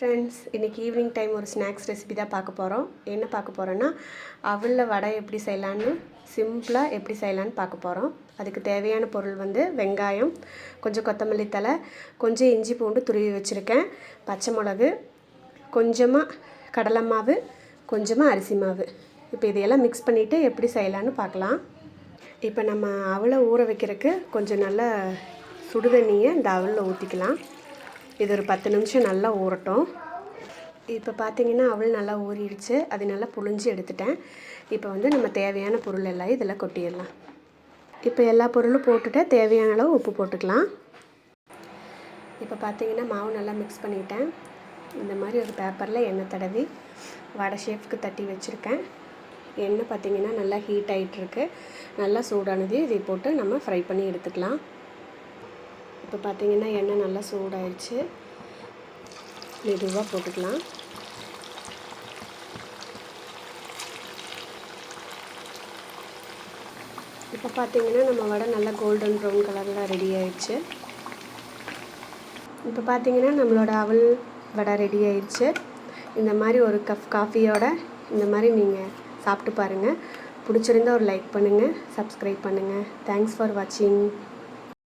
Friends, இன்றைக்கி evening time ஒரு snacks recipe தான் பார்க்க போகிறோம். என்ன பார்க்க போகிறோன்னா, அவலில் வடை எப்படி செய்யலான்னு சிம்பிளாக எப்படி செய்யலான்னு பார்க்க போகிறோம். அதுக்கு தேவையான பொருள் வந்து வெங்காயம், கொஞ்சம் கொத்தமல்லி தழை, கொஞ்சம் இஞ்சி பூண்டு துருவி வச்சுருக்கேன், பச்சை மிளகு, கொஞ்சமாக கடலை மாவு, கொஞ்சமாக அரிசி மாவு. இப்போ இதையெல்லாம் மிக்ஸ் பண்ணிவிட்டு எப்படி செய்யலான்னு பார்க்கலாம். இப்போ நம்ம அவலை ஊற வைக்கிறதுக்கு கொஞ்சம் நல்லா சுடுதண்ணியை இந்த அவலில் ஊற்றிக்கலாம். இது ஒரு 10 நிமிஷம் நல்லா ஊறட்டும். இப்போ பார்த்திங்கன்னா அவல் நல்லா ஊறிடுச்சு. அது நல்லா புழிஞ்சு எடுத்துட்டேன். இப்போ வந்து நம்ம தேவையான பொருள் எல்லாம் இதில் கொட்டிடலாம். இப்போ எல்லா பொருளும் போட்டுட்டு தேவையான அளவு உப்பு போட்டுக்கலாம். இப்போ பார்த்திங்கன்னா மாவு நல்லா மிக்ஸ் பண்ணிட்டேன். இந்த மாதிரி ஒரு பேப்பரில் எண்ணெய் தடவி வடை ஷேப்க்கு தட்டி வச்சுருக்கேன். எண்ணெய் பார்த்திங்கன்னா நல்லா ஹீட் ஆகிட்டுருக்கு. நல்லா சூடானது இதை போட்டு நம்ம ஃப்ரை பண்ணி எடுத்துக்கலாம். இப்போ பார்த்திங்கன்னா எண்ணெய் நல்லா சூடாயிடுச்சு. மெதுவாக போட்டுக்கலாம். இப்போ பார்த்திங்கன்னா நம்ம வடை நல்லா கோல்டன் ப்ரௌன் கலரில் ரெடி ஆயிடுச்சு. இப்போ பார்த்திங்கன்னா நம்மளோட அவல் வடை ரெடி ஆயிடுச்சு. இந்த மாதிரி ஒரு கப் காஃபியோட இந்த மாதிரி நீங்கள் சாப்பிட்டு பாருங்கள். பிடிச்சிருந்தா ஒரு லைக் பண்ணுங்கள், சப்ஸ்கிரைப் பண்ணுங்கள். தேங்க்ஸ் ஃபார் வாட்சிங்.